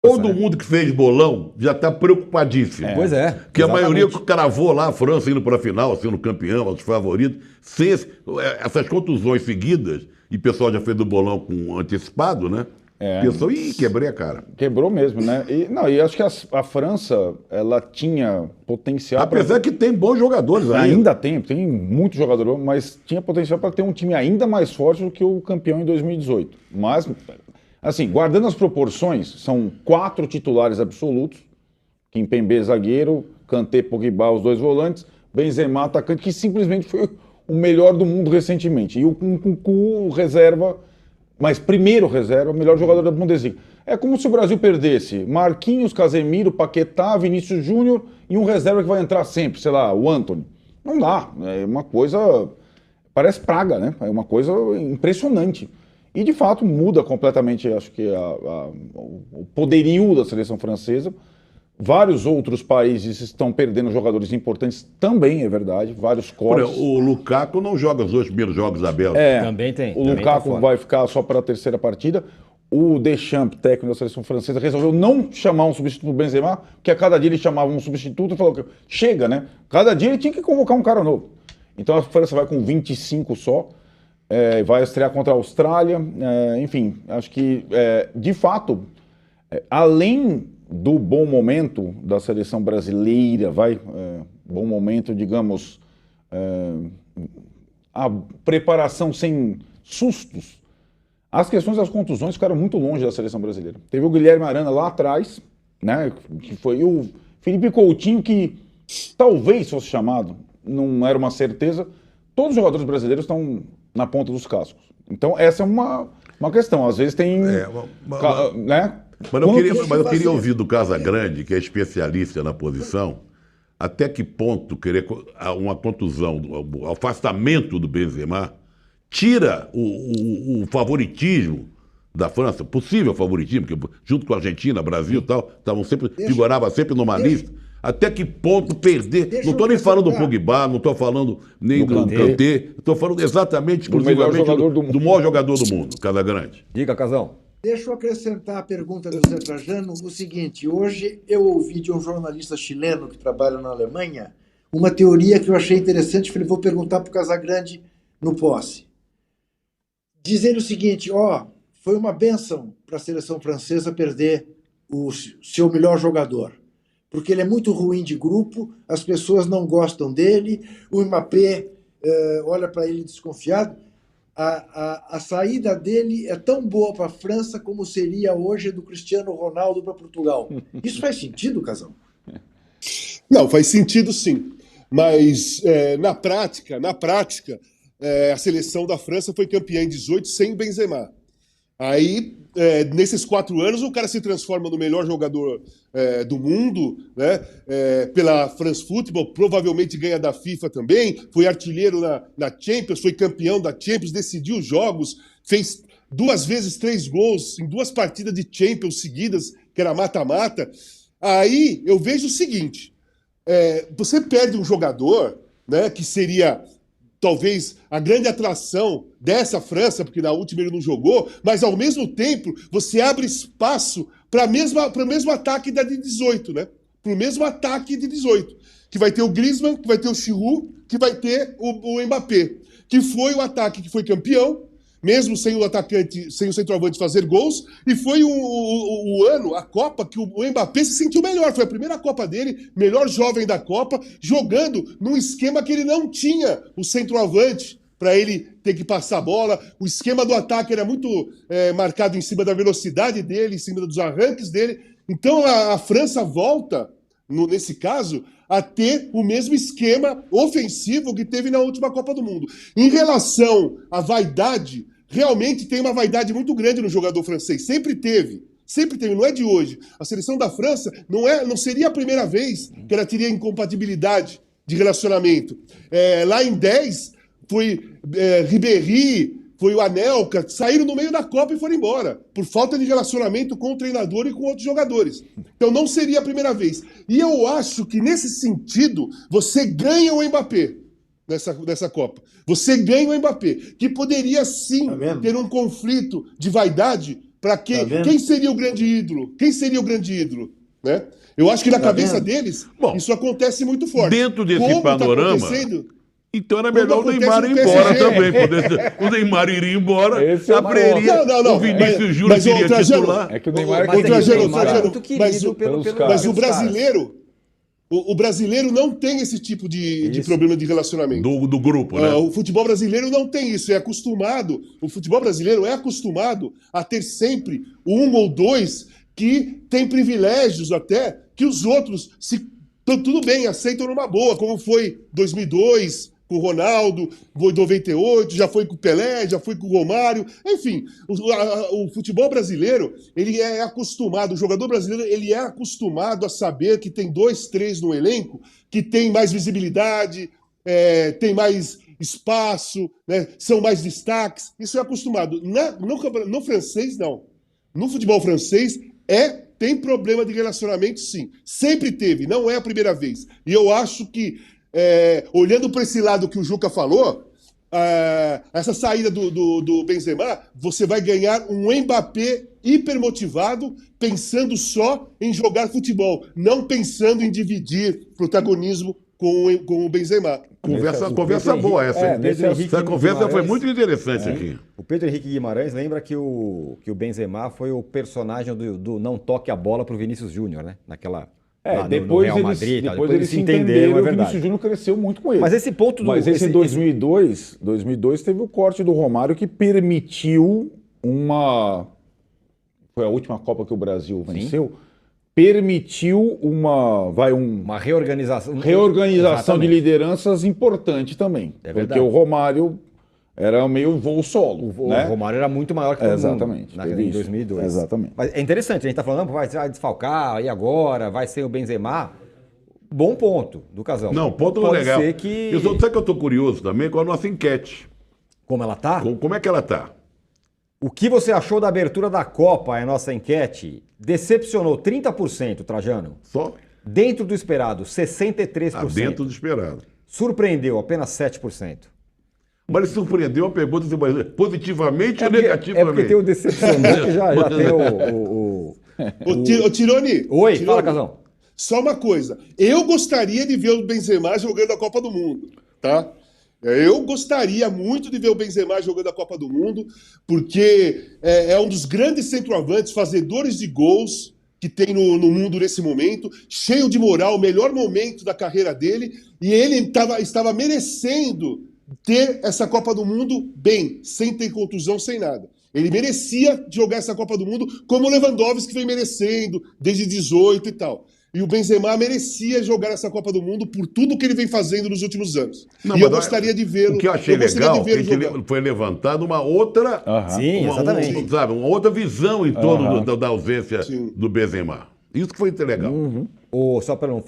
Todo mundo que fez bolão já está preocupadíssimo. Pois é. Porque a maioria exatamente. cravou lá a França indo para a final, sendo campeão, os favoritos. Sem essas contusões seguidas, e o pessoal já fez o bolão com antecipado, né? Pensou, ih, quebrei a cara. Quebrou mesmo, né? E acho que a França, ela tinha potencial. Apesar que tem bons jogadores ainda. Ainda tem muito jogador, mas tinha potencial para ter um time ainda mais forte do que o campeão em 2018. Mas, assim, guardando as proporções, são 4 titulares absolutos: Kimpembe, zagueiro, Kanté, Pogba, os 2 volantes, Benzema, atacante, que simplesmente foi o melhor do mundo recentemente. E o Nkunku, reserva, mas primeiro reserva, o melhor jogador da Bundesliga. É como se o Brasil perdesse Marquinhos, Casemiro, Paquetá, Vinícius Júnior e um reserva que vai entrar sempre, sei lá, o Antony. Não dá, é uma coisa, parece praga, né? É uma coisa impressionante. E de fato muda completamente, acho que o poderio da seleção francesa. Vários outros países estão perdendo jogadores importantes, também é verdade, vários cortes. O Lukaku não joga os 2 primeiros jogos da Bélgica. Também tem. O Lukaku vai ficar só para a terceira partida. O Deschamps, técnico da seleção francesa, resolveu não chamar um substituto do Benzema, porque a cada dia ele chamava um substituto e falou que chega, né? Cada dia ele tinha que convocar um cara novo. Então a França vai com 25 só, vai estrear contra a Austrália, enfim, acho que, de fato, além do bom momento da seleção brasileira, bom momento, digamos, a preparação sem sustos, as questões das contusões ficaram muito longe da seleção brasileira. Teve o Guilherme Arana lá atrás, né, que foi o Felipe Coutinho, que talvez fosse chamado, não era uma certeza. Todos os jogadores brasileiros estão na ponta dos cascos. Então essa é uma questão. Às vezes tem... né? Mas eu queria ouvir do Casagrande, que é especialista na posição, até que ponto querer uma contusão, o afastamento do Benzema, tira o favoritismo da França, possível favoritismo, porque junto com a Argentina, Brasil e tal, figurava sempre numa lista. Até que ponto perder? Não estou nem falando do Pogba, não estou falando nem do Kanté, estou falando exatamente, exclusivamente do maior jogador do mundo, Casagrande. Diga, Casão. Deixa eu acrescentar a pergunta do Zé Trajano o seguinte: hoje eu ouvi de um jornalista chileno que trabalha na Alemanha uma teoria que eu achei interessante, falei, vou perguntar para o Casagrande no posse. Dizendo o seguinte, foi uma bênção para a seleção francesa perder o seu melhor jogador, porque ele é muito ruim de grupo, as pessoas não gostam dele, o Mbappé olha para ele desconfiado. A saída dele é tão boa para a França como seria hoje do Cristiano Ronaldo para Portugal. Isso faz sentido, Casão? Não, faz sentido sim. Mas na prática, a seleção da França foi campeã em 18 sem o Benzema. Aí, nesses 4 anos, o cara se transforma no melhor jogador do mundo, né? Pela France Football, provavelmente ganha da FIFA também, foi artilheiro na Champions, foi campeão da Champions, decidiu os jogos, fez 2 vezes 3 gols em 2 partidas de Champions seguidas, que era mata-mata. Aí eu vejo o seguinte, você perde um jogador, né, que seria... talvez a grande atração dessa França, porque na última ele não jogou, mas ao mesmo tempo você abre espaço para o mesmo ataque da de 18, né? Para o mesmo ataque de 18. Que vai ter o Griezmann, que vai ter o Giroud, que vai ter o Mbappé. Que foi o ataque que foi campeão, mesmo sem o atacante, sem o centroavante fazer gols, e foi o ano, a Copa, que o Mbappé se sentiu melhor. Foi a primeira Copa dele, melhor jovem da Copa, jogando num esquema que ele não tinha o centroavante para ele ter que passar a bola. O esquema do ataque era muito marcado em cima da velocidade dele, em cima dos arranques dele. Então a França volta, nesse caso, a ter o mesmo esquema ofensivo que teve na última Copa do Mundo. Em relação à vaidade, realmente tem uma vaidade muito grande no jogador francês. Sempre teve, não é de hoje. A seleção da França não seria a primeira vez que ela teria incompatibilidade de relacionamento. Lá em 10, foi Ribéry, foi o Anelka, saíram no meio da Copa e foram embora, por falta de relacionamento com o treinador e com outros jogadores. Então não seria a primeira vez. E eu acho que, nesse sentido, você ganha o Mbappé nessa Copa. Você ganha o Mbappé, que poderia sim ter um conflito de vaidade Para quem? Quem seria o grande ídolo? Quem seria o grande ídolo? Né? Eu acho que na cabeça deles, isso acontece muito forte. Dentro desse Como panorama, tá acontecendo, então era melhor o acontece Neymar no ir embora PSG. também. O Neymar iria embora, Esse é o abriria, Não, o Vinícius Júnior mas, seria Trajano, titular. É que o Neymar Mas é Trajano, o Neymar é muito querido pelos pelo caras. mas o pelos caras. brasileiro, o brasileiro não tem esse tipo de problema de relacionamento. Do grupo, né? O futebol brasileiro não tem isso, o futebol brasileiro é acostumado a ter sempre um ou dois que tem privilégios até que os outros, tudo bem, aceitam numa boa, como foi 2002 com o Ronaldo, foi 98, já foi com o Pelé, já foi com o Romário, enfim, o futebol brasileiro, ele é acostumado, o jogador brasileiro, ele é acostumado a saber que tem 2, 3 no elenco, que tem mais visibilidade, tem mais espaço, né, são mais destaques, isso é acostumado. No francês, não. No futebol francês, tem problema de relacionamento, sim. Sempre teve, não é a primeira vez. E eu acho que, olhando para esse lado que o Juca falou, essa saída do Benzema, você vai ganhar um Mbappé hipermotivado, pensando só em jogar futebol, não pensando em dividir protagonismo com o Benzema. Conversa boa essa. Essa conversa foi muito interessante aqui. O Pedro Henrique Guimarães lembra que o Benzema foi o personagem do não toque a bola pro Vinícius Júnior, né? Naquela... Depois, Real Madrid, depois eles se entenderam, é o verdade. Vinícius Júnior cresceu muito com ele. Mas esse ponto do... Mas esse 2002 teve o corte do Romário que permitiu uma... Foi a última Copa que o Brasil venceu. Permitiu uma reorganização. Reorganização de lideranças importante também. É porque verdade. o Romário era meio voo solo. O né? Romário era muito maior que todo Exatamente. mundo em 2002. Exatamente. Mas é interessante, a gente está falando, vai desfalcar, e agora? Vai ser o Benzema? Bom ponto do Casão. Não, ponto Pode legal. ser que... Sabe que eu estou curioso também com a nossa enquete. Como ela tá? Como é que ela está? O que você achou da abertura da Copa, é a nossa enquete? Decepcionou 30%, Trajano. Só? Dentro do esperado, 63%. Dentro do esperado. Surpreendeu, apenas 7%. Mas ele surpreendeu a pergunta positivamente ou É porque negativamente? tem o decepcionante que já tem o... Ô, Tironi. Oi, Tironi, fala, Casão. Só uma coisa. Eu gostaria de ver o Benzema jogando a Copa do Mundo, tá? Eu gostaria muito de ver o Benzema jogando a Copa do Mundo, porque é um dos grandes centroavantes, fazedores de gols que tem no mundo nesse momento, cheio de moral, o melhor momento da carreira dele, e ele estava merecendo ter essa Copa do Mundo bem, sem ter contusão, sem nada. Ele merecia jogar essa Copa do Mundo, como o Lewandowski vem merecendo, desde 18 e tal. E o Benzema merecia jogar essa Copa do Mundo por tudo que ele vem fazendo nos últimos anos. E eu gostaria de vê-lo. O que eu achei legal é que foi levantado uma outra... Sim, exatamente. Sabe, uma outra visão em torno da ausência do Benzema. Isso que foi legal. Só para não...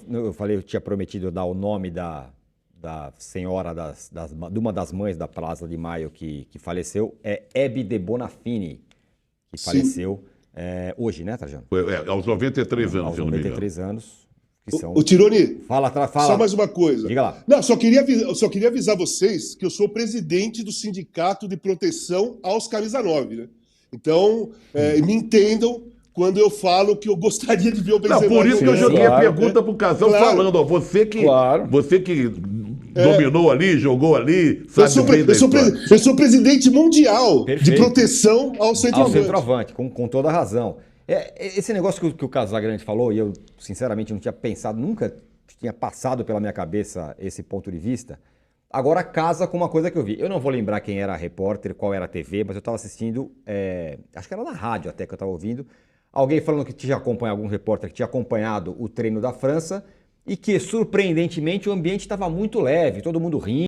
eu tinha prometido dar o nome da senhora, de uma das mães da Plaza de Maio que faleceu, é Hebe de Bonafini, que faleceu hoje, né, Trajano? Aos 93 anos, se eu não me engano. 93 anos. Que são... O Tironi, fala. só mais uma coisa. Diga lá. Não, só queria avisar vocês que eu sou presidente do Sindicato de Proteção aos Camisa 9, né? Então, me entendam quando eu falo que eu gostaria de ver o Benzema. Não, por isso que eu joguei a pergunta pro Casão falando, ó, você que dominou ali, jogou ali, sabe eu sou presidente mundial Perfeito. de proteção ao centroavante. Com toda a razão. Esse negócio que o Casagrande falou, e eu sinceramente não tinha pensado, nunca tinha passado pela minha cabeça esse ponto de vista, agora casa com uma coisa que eu vi. Eu não vou lembrar quem era a repórter, qual era a TV, mas eu estava assistindo, acho que era na rádio até que eu estava ouvindo, alguém falando que tinha acompanhado, algum repórter que tinha acompanhado o treino da França e que, surpreendentemente, o ambiente estava muito leve, todo mundo rindo.